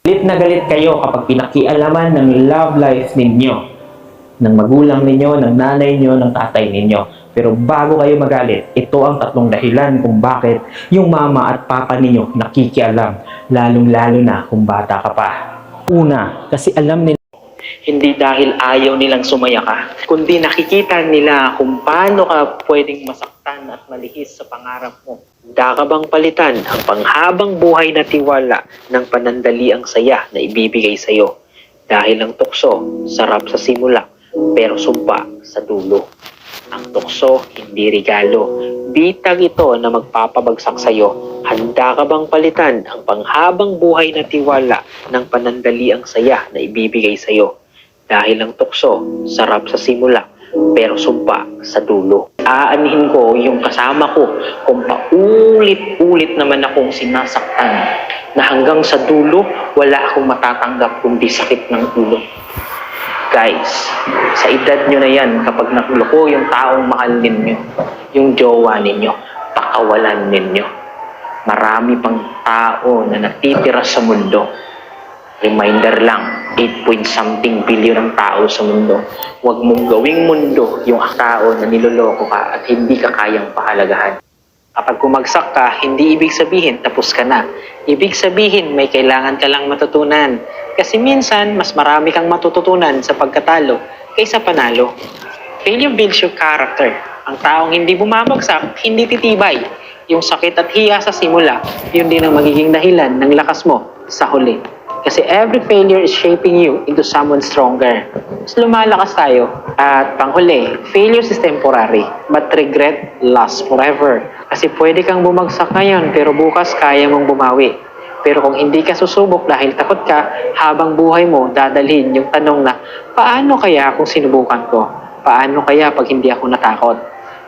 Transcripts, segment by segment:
Galit na galit kayo kapag pinakialaman ng love life ninyo, ng magulang ninyo, ng nanay ninyo, ng tatay ninyo. Pero bago kayo magalit, ito ang tatlong dahilan kung bakit yung mama at papa ninyo nakikialam, lalong-lalo na kung bata ka pa. Una, kasi alam nila hindi dahil ayaw nilang sumaya ka, kundi nakikita nila kung paano ka pwedeng masaktan at malihis sa pangarap mo. Handa ka bang palitan ang panghabang buhay na tiwala ng panandaliang saya na ibibigay sa'yo? Dahil ang tukso, sarap sa simula, pero sumpa sa dulo. Ang tukso, hindi regalo. Bitag ito na magpapabagsak sa'yo. Handa ka bang palitan ang panghabang buhay na tiwala ng panandaliang saya na ibibigay sa'yo? Dahil ang tukso, sarap sa simula, pero sumpa sa dulo. Aanhin ko yung kasama ko kung paulit-ulit naman akong sinasaktan na hanggang sa dulo, wala akong matatanggap kundi sakit ng ulo. Guys, sa edad nyo na yan, kapag nagloko yung taong mahal ninyo, yung jowa ninyo, pakawalan ninyo. Marami pang tao na natitira sa mundo. Reminder lang, 8-point-something billion ang tao sa mundo. Huwag mong gawing mundo yung tao na niloloko ka at hindi ka kayang pahalagahan. Kapag kumagsak ka, hindi ibig sabihin tapos ka na. Ibig sabihin may kailangan ka lang matutunan. Kasi minsan, mas marami kang matututunan sa pagkatalo kaysa panalo. Failure builds your character. Ang taong hindi bumabagsak, hindi titibay. Yung sakit at hiya sa simula, yun din ang magiging dahilan ng lakas mo sa huli. Kasi every failure is shaping you into someone stronger. Mas lumalakas tayo. At panghuli, failures is temporary, but regret lasts forever. Kasi pwede kang bumagsak ngayon, pero bukas kaya mong bumawi. Pero kung hindi ka susubok dahil takot ka, habang buhay mo, dadalhin yung tanong na, paano kaya kung sinubukan ko? Paano kaya pag hindi ako natakot?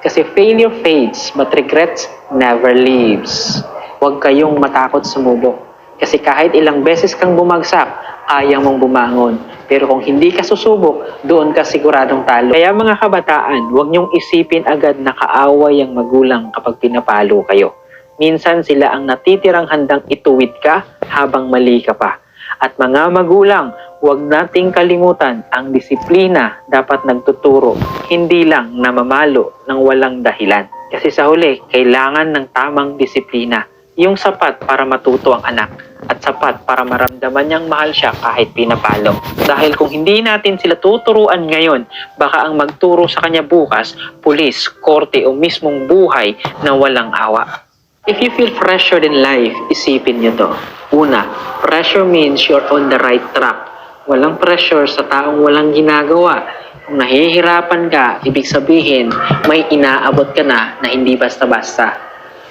Kasi failure fades, but regret never leaves. Huwag kayong matakot sumubok. Kasi kahit ilang beses kang bumagsak, kaya mong bumangon. Pero kung hindi ka susubok, doon ka siguradong talo. Kaya mga kabataan, huwag niyong isipin agad na kaaway ang magulang kapag pinapalo kayo. Minsan sila ang natitirang handang ituwid ka habang mali ka pa. At mga magulang, huwag nating kalimutan ang disiplina dapat nagtuturo, hindi lang namamalo ng walang dahilan. Kasi sa huli, kailangan ng tamang disiplina. Yung sapat para matuto ang anak at sapat para maramdaman niyang mahal siya kahit pinapalo. Dahil kung hindi natin sila tuturuan ngayon, baka ang magturo sa kanya bukas, pulis, korte o mismong buhay na walang awa. If you feel pressured in life, isipin niyo to. Una, pressure means you're on the right track. Walang pressure sa taong walang ginagawa. Kung nahihirapan ka, ibig sabihin may inaabot ka na hindi basta-basta.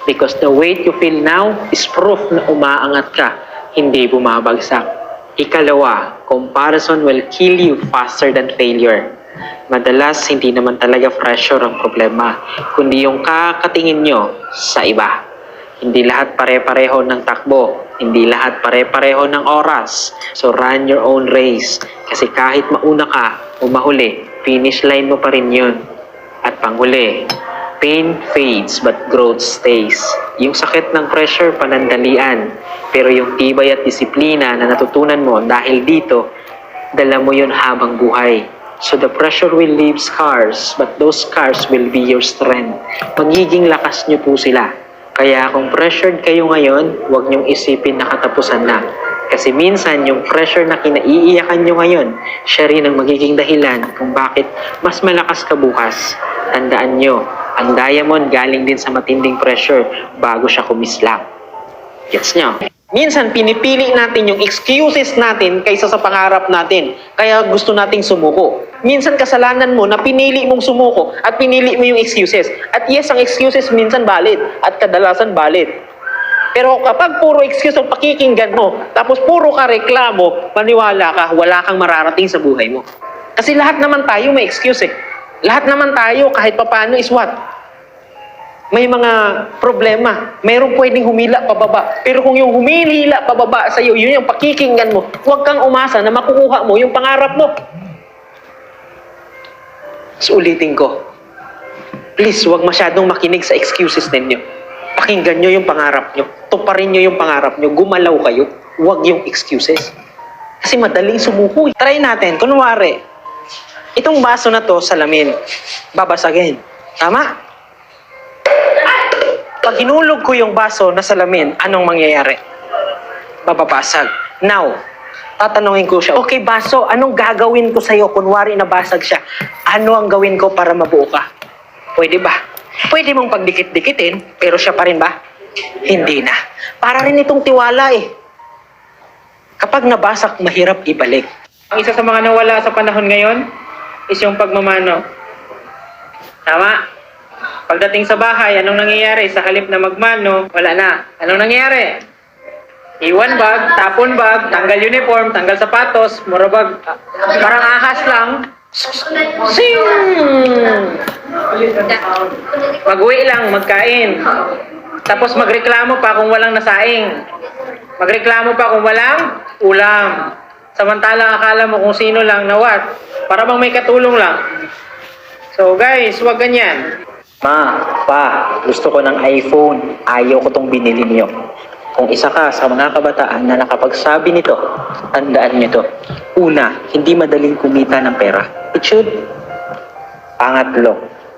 Because the weight you feel now is proof na umaangat ka, hindi bumabagsak. Ikalawa, comparison will kill you faster than failure. Madalas, hindi naman talaga pressure ang problema, kundi yung kakatingin nyo sa iba. Hindi lahat pare-pareho ng takbo, hindi lahat pare-pareho ng oras. So run your own race. Kasi kahit mauna ka o mahuli, finish line mo pa rin yun. At panghuli, pain fades but growth stays. Yung sakit ng pressure, panandalian. Pero yung tibay at disiplina na natutunan mo dahil dito, dala mo yun habang buhay. So the pressure will leave scars, but those scars will be your strength. Magiging lakas nyo po sila. Kaya kung pressured kayo ngayon, huwag nyong isipin na katapusan na. Kasi minsan yung pressure na kinaiiyakan nyo ngayon, siya rin ang magiging dahilan kung bakit mas malakas ka bukas. Tandaan nyo, ang diamond galing din sa matinding pressure bago siya kumislap. Gets nyo? Minsan pinipili natin yung excuses natin kaysa sa pangarap natin. Kaya gusto nating sumuko. Minsan kasalanan mo na pinili mong sumuko at pinili mo yung excuses. At yes, ang excuses minsan valid at kadalasan valid. Pero kapag puro excuse ang pakikinggan mo, tapos puro ka reklamo, maniwala ka, wala kang mararating sa buhay mo. Kasi lahat naman tayo may excuse eh. Lahat naman tayo kahit papano is what? May mga problema. Mayroong pwedeng humila pababa. Pero kung yung humilila pababa sa iyo, yun yung pakikinggan mo, huwag kang umasa na makukuha mo yung pangarap mo. So ulitin ko. Please, huwag masyadong makinig sa excuses ninyo. Pakinggan nyo yung pangarap nyo. Tuparin nyo yung pangarap nyo. Gumalaw kayo. Huwag yung excuses. Kasi madaling sumuko. Try natin. Kunwari, itong baso na to, salamin. Babasagin. Tama? Pag hinulog ko yung baso na salamin, anong mangyayari? Bababasag. Now, tatanungin ko siya, okay baso, anong gagawin ko sa'yo? Kunwari nabasag siya. Ano ang gawin ko para mabuo ka? Pwede ba? Pwede mong pagdikit-dikitin, pero siya pa rin ba? Hindi na. Para rin itong tiwala eh. Kapag nabasak, mahirap ibalik. Ang isa sa mga nawala sa panahon ngayon is yung pagmamano. Tama? Pagdating sa bahay, anong nangyayari? Sa halip na magmano, wala na. Anong nangyayari? Iwan bag, tapon bag, tanggal uniform, tanggal sapatos, murabag, parang ahas lang. Sing! Mag-uwi lang, magkain. Tapos magreklamo pa kung walang nasaing. Magreklamo pa kung walang ulam. Samantalang akala mo kung sino lang na what? Para bang may katulong lang. So guys, huwag ganyan. Ma, pa, gusto ko ng iPhone. Ayaw ko tong binili niyo. Kung isa ka sa mga kabataan na nakapagsabi nito, tandaan niyo to. Una, hindi madaling kumita ng pera. It should.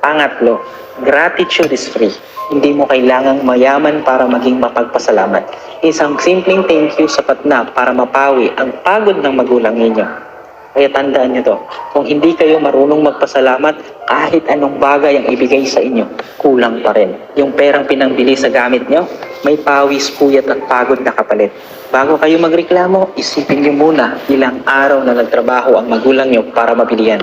Pangatlo, gratitude is free. Hindi mo kailangang mayaman para maging mapagpasalamat. Isang simpleng thank you sapat na para mapawi ang pagod ng magulang ninyo. Kaya tandaan nyo to, kung hindi kayo marunong magpasalamat, kahit anong bagay ang ibigay sa inyo, kulang pa rin. Yung perang pinambili sa gamit nyo, may pawis, puyat at pagod na kapalit. Bago kayo magreklamo, isipin nyo muna ilang araw na nagtrabaho ang magulang nyo para mabili yan.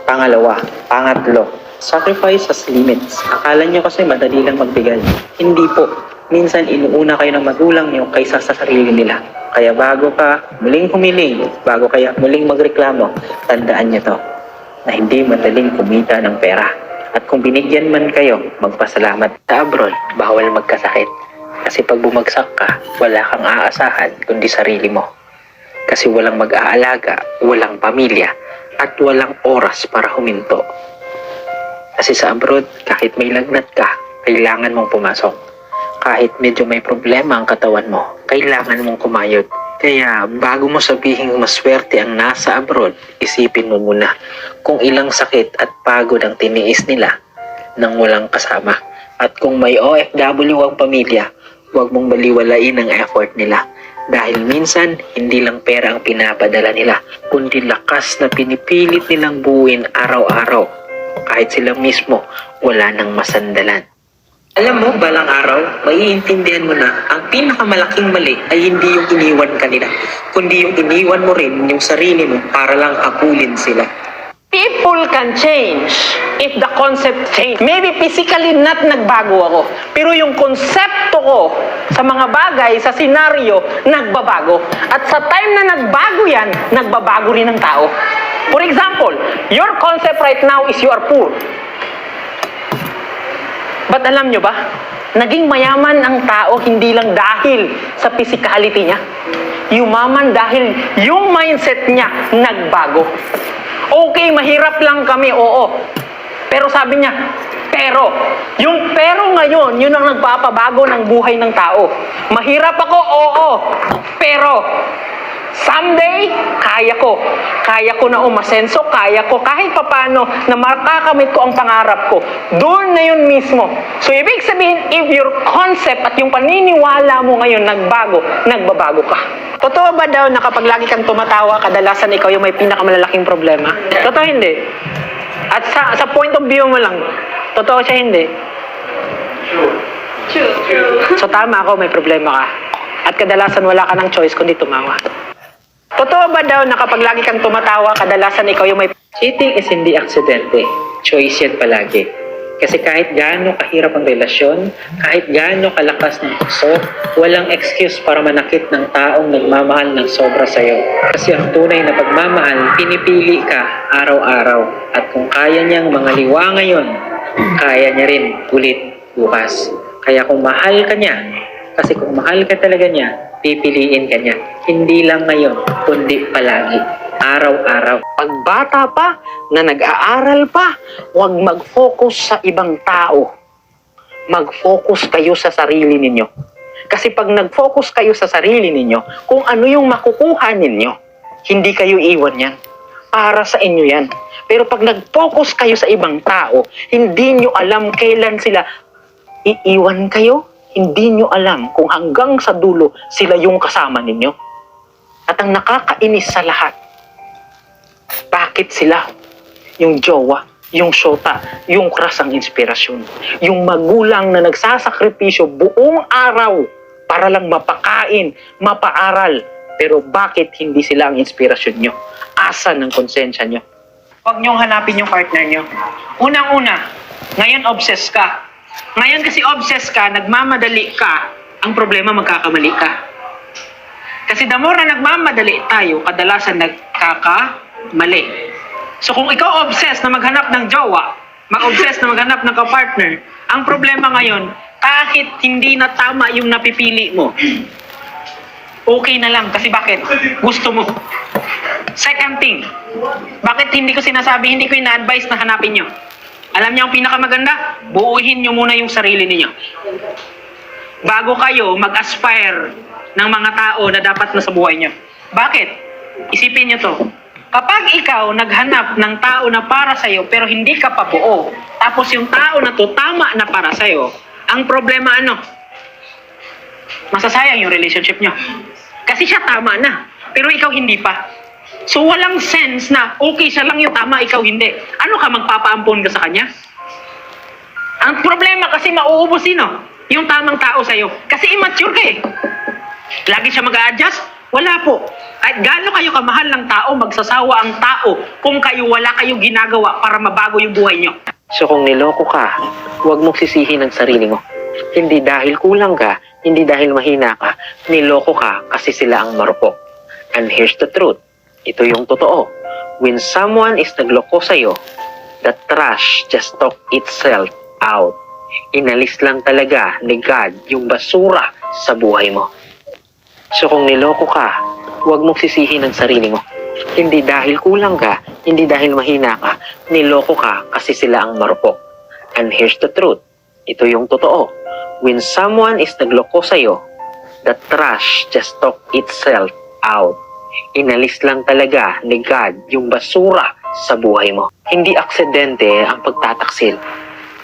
Pangatlo, sacrifice has limits. Akala nyo kasi madali lang magbigay. Hindi po. Minsan inuuna kayo ng magulang nyo kaysa sa sarili nila. Kaya bago ka muling humiling, bago kaya muling magreklamo, tandaan nyo to, na hindi madaling kumita ng pera. At kung binigyan man kayo, magpasalamat. Sa abroad, bawal magkasakit. Kasi pag bumagsak ka, wala kang aasahan kundi sarili mo. Kasi walang mag-aalaga, walang pamilya, at walang oras para huminto. Kasi sa abroad, kahit may lagnat ka, kailangan mong pumasok. Kahit medyo may problema ang katawan mo, kailangan mong kumayod. Kaya bago mo sabihin maswerte ang nasa abroad, isipin mo muna kung ilang sakit at pagod ang tiniis nila nang walang kasama. At kung may OFW ang pamilya, huwag mong baliwalain ang effort nila. Dahil minsan, hindi lang pera ang pinapadala nila, kundi lakas na pinipilit nilang buuin araw-araw. Kahit sila mismo, wala nang masandalan. Alam mo, balang araw, maiintindihan mo na ang pinakamalaking mali ay hindi yung iniwan kanila, kundi yung iniwan mo rin yung sarili mo para lang hakulin sila. People can change if the concept change. Maybe physically not nagbago ako, pero yung konsepto ko sa mga bagay, sa senaryo, nagbabago. At sa time na nagbago yan, nagbabago rin ang tao. For example, your concept right now is you are poor. But alam nyo ba, naging mayaman ang tao hindi lang dahil sa physicality niya. Yumaman dahil yung mindset niya nagbago. Okay, mahirap lang kami, oo. Pero sabi niya, yung pero ngayon, yun ang nagpapabago ng buhay ng tao. Mahirap ako, oo. Pero, someday, kaya ko. Kaya ko na umasenso, kaya ko kahit papano na makakamit ko ang pangarap ko. Doon na yun mismo. So, ibig sabihin, if your concept at yung paniniwala mo ngayon nagbago, nagbabago ka. Totoo ba daw na kapag lagi kang tumatawa, kadalasan ikaw yung may pinakamalalaking problema? Totoo hindi? At sa point of view mo lang, totoo siya hindi? True. So tama ako, may problema ka. At kadalasan wala ka ng choice kundi tumawa. Totoo ba daw na kapag lagi kang tumatawa, kadalasan ikaw yung may... Cheating is hindi aksidente. Choice yan palagi. Kasi kahit gaano kahirap ang relasyon, kahit gaano kalakas ng tukso, walang excuse para manakit ng taong nagmamahal ng sobra sa'yo. Kasi ang tunay na pagmamahal, pinipili ka araw-araw. At kung kaya niyang mangaliwa ngayon, kaya niya rin ulit bukas. Kaya kung mahal ka niya, kasi kung mahal ka talaga niya, pipiliin ka niya. Hindi lang ngayon, kundi palagi. Araw-araw. Pag bata pa, na nag-aaral pa, huwag mag-focus sa ibang tao. Mag-focus kayo sa sarili ninyo. Kasi pag nag-focus kayo sa sarili ninyo, kung ano yung makukuha ninyo, hindi kayo iwan yan. Para sa inyo yan. Pero pag nag-focus kayo sa ibang tao, hindi nyo alam kailan sila iiwan kayo. Hindi nyo alam kung hanggang sa dulo sila yung kasama ninyo. At ang nakakainis sa lahat, bakit sila? Yung jowa, yung syota, yung crush ang inspirasyon. Yung magulang na nagsasakripisyo buong araw para lang mapakain, mapaaral. Pero bakit hindi sila ang inspirasyon nyo? Asan ang konsensya nyo? Huwag nyong hanapin yung partner nyo. Unang-una, ngayon obsessed ka. Ngayon kasi obsessed ka, nagmamadali ka, ang problema magkakamali ka. Kasi the more na nagmamadali tayo, kadalasan nagkakamali. So kung ikaw obsessed na maghanap ng jowa, mag-obsessed na maghanap ng kapartner, ang problema ngayon, kahit hindi na tama yung napipili mo, okay na lang. Kasi bakit? Gusto mo. Second thing, bakit hindi ko sinasabi, hindi ko ina-advise na hanapin nyo? Alam niyo ang pinakamaganda? Buuhin nyo muna yung sarili niyo. Bago kayo mag-aspire ng mga tao na dapat na sa buhay nyo. Bakit? Isipin nyo to. Kapag ikaw naghanap ng tao na para sa'yo pero hindi ka pa buo, tapos yung tao na to tama na para sa'yo, ang problema ano? Masasayang yung relationship nyo. Kasi siya tama na, pero ikaw hindi pa. So walang sense na okay siya lang yung tama, ikaw hindi. Ano ka, magpapaampon ka sa kanya? Ang problema kasi mauubos sino? Yung tamang tao sa'yo. Kasi immature ka eh. Lagi siya mag-a-adjust? Wala po. At gaano kayo kamahal ng tao, magsasawa ang tao kung kayo wala kayong ginagawa para mabago yung buhay nyo. So kung niloko ka, huwag mong sisihin ang sarili mo. Hindi dahil kulang ka, hindi dahil mahina ka, niloko ka kasi sila ang marupok. And here's the truth. Ito yung totoo. When someone is nagloko sa'yo, the trash just took itself out. Inalis lang talaga ni God yung basura sa buhay mo. So kung niloko ka, huwag mong sisihin ang sarili mo. Hindi dahil kulang ka, hindi dahil mahina ka, niloko ka kasi sila ang marupok. And here's the truth. Ito yung totoo. When someone is nagloko sa'yo, the trash just took itself out. Inalis lang talaga ni God yung basura sa buhay mo. Hindi aksidente ang pagtataksil.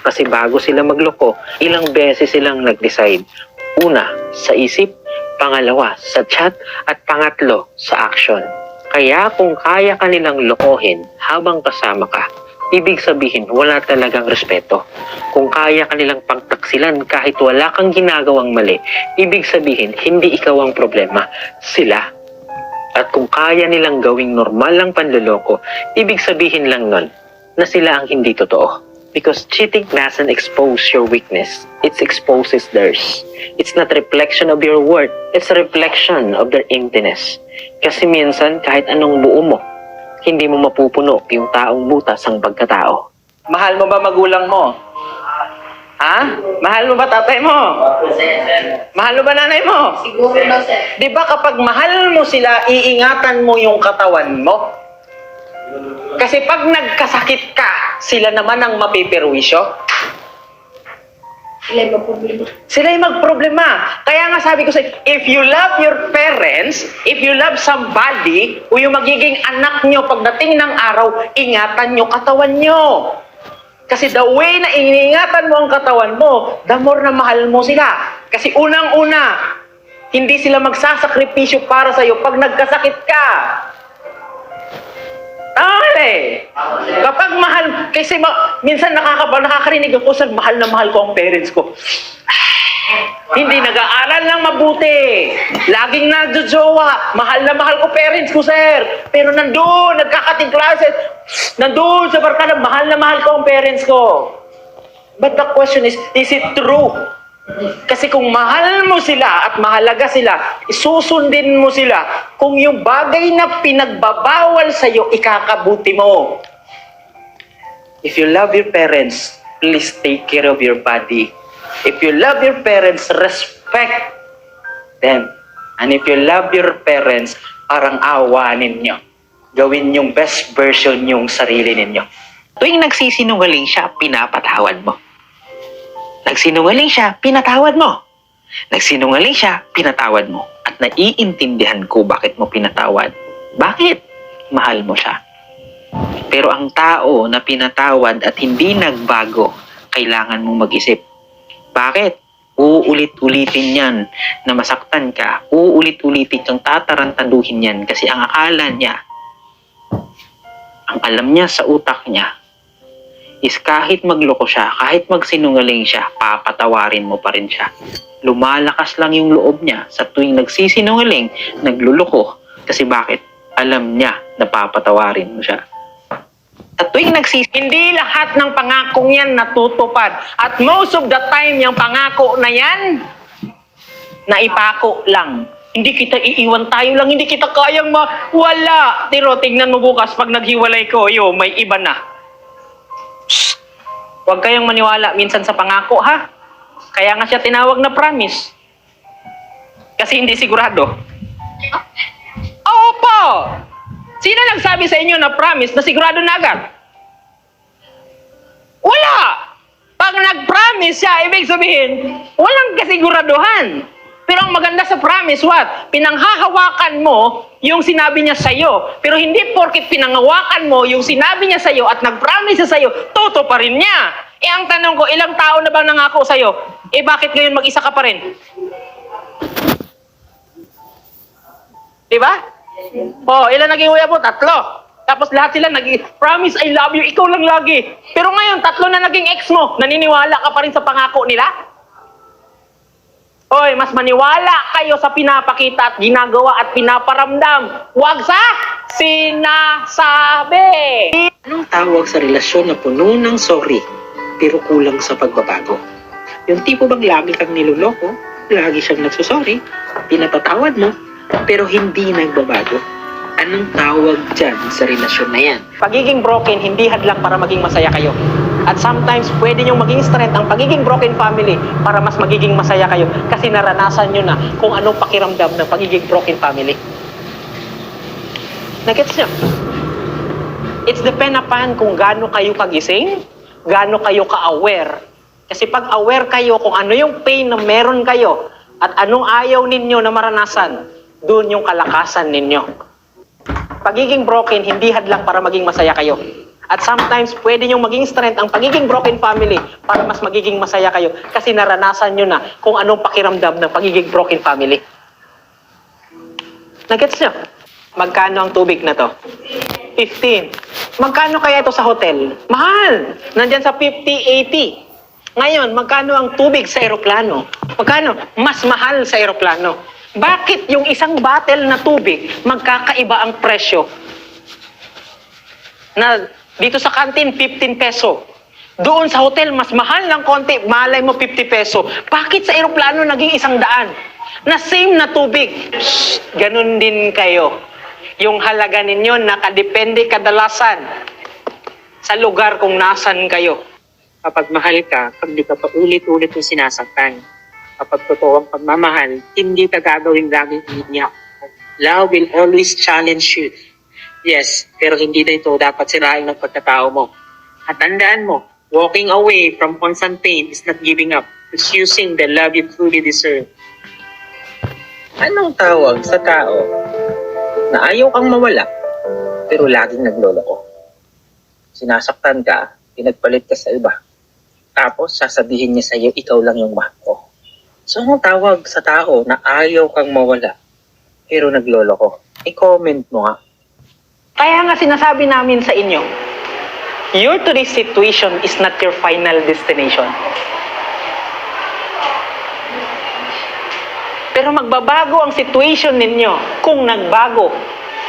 Kasi bago sila magloko, ilang beses silang nag-decide. Una, sa isip. Pangalawa, sa chat. At pangatlo, sa action. Kaya kung kaya ka nilang lokohin habang kasama ka, ibig sabihin wala talagang respeto. Kung kaya ka nilang pagtaksilan kahit wala kang ginagawang mali, ibig sabihin hindi ikaw ang problema, sila. At kung kaya nilang gawing normal lang panloloko, ibig sabihin lang nun na sila ang hindi totoo. Because cheating doesn't expose your weakness. It exposes theirs. It's not reflection of your worth. It's a reflection of their emptiness. Kasi minsan, kahit anong buo mo, hindi mo mapupuno yung taong butas ang pagkatao. Mahal mo ba magulang mo? Ha? Mahal mo ba tatay mo? Mahal mo ba nanay mo? Siguro na, sir. Di ba kapag mahal mo sila, iingatan mo yung katawan mo? Kasi pag nagkasakit ka, sila naman ang mapiperwisyo. Sila yung problema. Sila yung magproblema. Kaya nga sabi ko sa'yo, if you love your parents, if you love somebody, o yung magiging anak nyo pagdating ng araw, ingatan nyo katawan nyo. Kasi the way na iniingatan mo ang katawan mo, the more na mahal mo sila. Kasi unang-una, hindi sila magsasakripisyo para sa'yo pag nagkasakit ka. Kapag mahal, kasi minsan nakakarinig ako sa mahal na mahal ko ang parents ko. Hindi nag-aaral ng mabuti. Laging nagjojowa. Mahal na mahal ko parents ko, sir. Pero nandun, nagkakating classes. Nandun sa barkada, mahal na mahal ko ang parents ko. But the question is it true? Kasi kung mahal mo sila at mahalaga sila, isusundin mo sila kung yung bagay na pinagbabawal sa'yo, ikakabuti mo. If you love your parents, please take care of your body. If you love your parents, respect them. And if you love your parents, parang awanin nyo. Gawin yung best version yung sarili ninyo. Tuwing nagsisinungaling siya, pinapatawad mo. Nagsinungaling siya, pinatawad mo. Nagsinungaling siya, pinatawad mo. At naiintindihan ko bakit mo pinatawad. Bakit? Mahal mo siya. Pero ang tao na pinatawad at hindi nagbago, kailangan mong mag-isip. Bakit? Uulit-ulitin yan na masaktan ka. Uulit-ulitin kang tatarantaduhin yan kasi ang akala niya, ang alam niya sa utak niya, is kahit magloko siya, kahit magsinungaling siya, papatawarin mo pa rin siya. Lumalakas lang yung loob niya sa tuwing nagsisinungaling, nagluloko. Kasi bakit? Alam niya na papatawarin mo siya. At tuwing hindi lahat ng pangakong yan natutupad. At most of the time, yung pangako na yan, naipako lang. Hindi kita iiwan, tayo lang, hindi kita kayang wala. Pero tingnan mo bukas, pag naghiwalay ko, may iba na. Shh! Huwag kayong maniwala minsan sa pangako, ha? Kaya nga siya tinawag na promise. Kasi hindi sigurado. Opo! Sino nagsabi sa inyo na promise na sigurado na agad? Wala! Pag nag-promise siya, ibig sabihin, walang kasiguraduhan. Pero ang maganda sa promise, what? Pinanghahawakan mo yung sinabi niya sa'yo. Pero hindi porkit pinanghawakan mo yung sinabi niya sa'yo at nag-promise siya sa'yo, toto pa rin niya. Ang tanong ko, ilang tao na bang nangako sa'yo? Bakit ngayon mag-isa ka pa rin? Diba? Ilan naging uya mo? 3. Tapos lahat sila promise I love you, ikaw lang lagi. Pero ngayon, 3 na naging ex mo. Naniniwala ka pa rin sa pangako nila? Mas maniwala kayo sa pinapakita at ginagawa at pinaparamdam. Huwag sa sinasabi. Anong tawag sa relasyon na puno ng sorry, pero kulang sa pagbabago? Yung tipo bang lagi kang niloloko, lagi siyang nagsusorry, pinapatawad mo, pero hindi nagbabago? Anong tawag dyan sa relasyon na yan? Pagiging broken, hindi hadlang para maging masaya kayo. At sometimes, pwede nyo maging strength ang pagiging broken family para mas magiging masaya kayo kasi naranasan nyo na kung anong pakiramdam ng pagiging broken family. Nagets nyo? It's depend upon kung gaano kayo kagising, gaano kayo ka-aware. Kasi pag aware kayo kung ano yung pain na meron kayo at anong ayaw ninyo na maranasan, doon yung kalakasan ninyo. Pagiging broken, hindi hadlang para maging masaya kayo. At sometimes, pwede nyo maging strength ang pagiging broken family para mas magiging masaya kayo kasi naranasan nyo na kung anong pakiramdam ng pagiging broken family. Nagets nyo? Magkano ang tubig na to? 15. Magkano kaya ito sa hotel? Mahal! Nandyan sa 50, 80. Ngayon, magkano ang tubig sa eroplano? Magkano? Mas mahal sa eroplano. Bakit yung isang bottle na tubig magkakaiba ang presyo? Na dito sa kantin, 15 peso. Doon sa hotel, mas mahal ng konti. Malay mo, 50 peso. Bakit sa eroplano naging 100? Na same na tubig. Shh, ganun din kayo. Yung halaga ninyo, nakadepende kadalasan sa lugar kung nasan kayo. Kapag mahal ka, pag di ka pa ulit-ulit yung sinasaktan. Kapag totoo ang pagmamahal, hindi ka gagawin laging iiyak. Love will always challenge you. Yes, pero hindi na ito dapat sirain ng pagkatao mo. At tandaan mo, walking away from constant pain is not giving up. It's using the love you truly deserve. Anong tawag sa tao na ayaw kang mawala, pero laging nagloloko? Sinasaktan ka, pinagpalit ka sa iba. Tapos sasabihin niya sa'yo, ikaw lang yung mahal ko. So anong tawag sa tao na ayaw kang mawala, pero nagloloko? I-comment mo nga. Kaya nga sinasabi namin sa inyo, your today's situation is not your final destination. Pero magbabago ang situation ninyo kung nagbago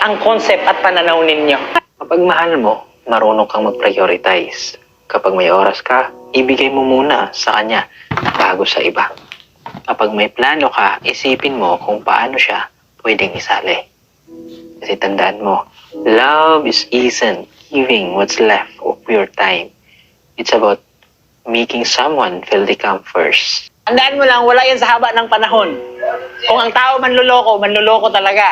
ang concept at pananaw ninyo. Kapag mahal mo, marunong kang mag-prioritize. Kapag may oras ka, ibigay mo muna sa kanya bago sa iba. Kapag may plano ka, isipin mo kung paano siya pwedeng isali. Kasi tandaan mo, love isn't giving what's left of your time. It's about making someone feel they come first. Tandaan mo lang, wala yan sa haba ng panahon. Kung ang tao manluloko talaga.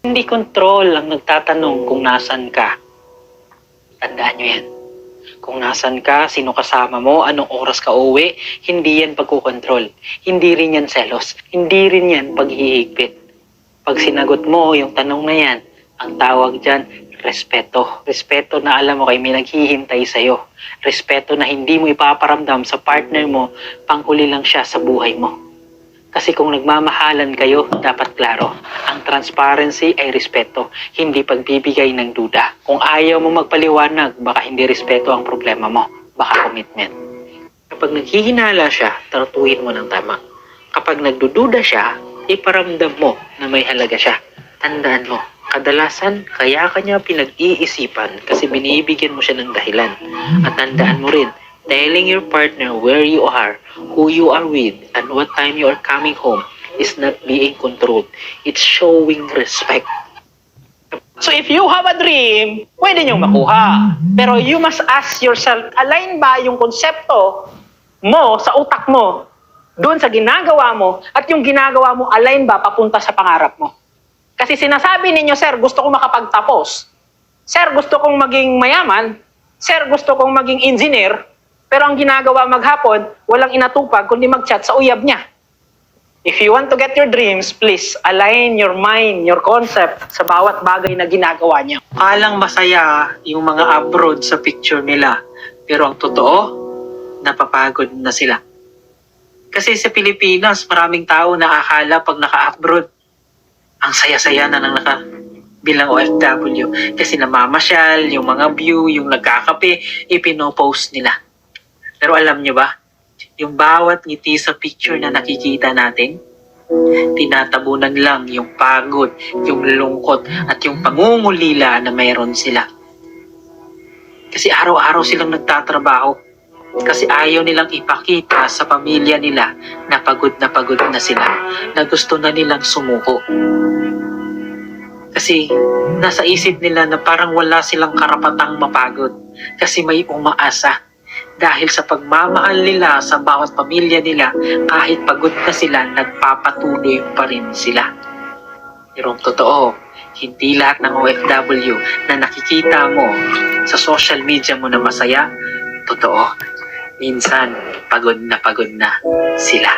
Hindi control ang nagtatanong kung nasan ka. Tandaan nyo yan. Kung nasan ka, sino kasama mo, anong oras ka uwi, hindi yan pagkukontrol. Hindi rin yan selos. Hindi rin yan paghihigpit. Pag sinagot mo yung tanong na yan, ang tawag dyan, respeto. Respeto na alam mo kay may naghihintay sa'yo. Respeto na hindi mo ipaparamdam sa partner mo, panghuli lang siya sa buhay mo. Kasi kung nagmamahalan kayo, dapat klaro. Ang transparency ay respeto, hindi pagbibigay ng duda. Kung ayaw mo magpaliwanag, baka hindi respeto ang problema mo, baka commitment. Kapag naghihinala siya, tratuhin mo ng tama. Kapag nagdududa siya, iparamdam mo na may halaga siya. Tandaan mo, kadalasan kaya kanya pinag-iisipan kasi binibigyan mo siya ng dahilan. At tandaan mo rin, telling your partner where you are, who you are with, and what time you are coming home is not being controlled. It's showing respect. So if you have a dream, pwede niyong makuha. Pero you must ask yourself, align ba yung konsepto mo sa utak mo doon sa ginagawa mo at yung ginagawa mo align ba papunta sa pangarap mo? Kasi sinasabi ninyo, sir, gusto kong makapagtapos. Sir, gusto kong maging mayaman. Sir, gusto kong maging engineer. Pero ang ginagawa maghapon, walang inatupag kundi mag-chat sa uyab niya. If you want to get your dreams, please align your mind, your concept sa bawat bagay na ginagawa niya. Alang masaya yung mga abroad sa picture nila. Pero ang totoo, napapagod na sila. Kasi sa Pilipinas, maraming tao nakakala pag naka-abroad, ang saya-saya na bilang OFW. Kasi namamasyal, yung mga view, yung nagkakape, ipinopost nila. Pero alam nyo ba, yung bawat ngiti sa picture na nakikita natin, tinatabunan lang yung pagod, yung lungkot, at yung pangungulila na mayroon sila. Kasi araw-araw silang nagtatrabaho. Kasi ayaw nilang ipakita sa pamilya nila na pagod na sila, na gusto na nilang sumuko. Kasi nasa isip nila na parang wala silang karapatang mapagod kasi may umaasa. Dahil sa pagmamahal nila sa bawat pamilya nila, kahit pagod na sila, nagpapatuloy pa rin sila. Pero ang totoo, hindi lahat ng OFW na nakikita mo sa social media mo na masaya, totoo. Minsan, pagod na sila.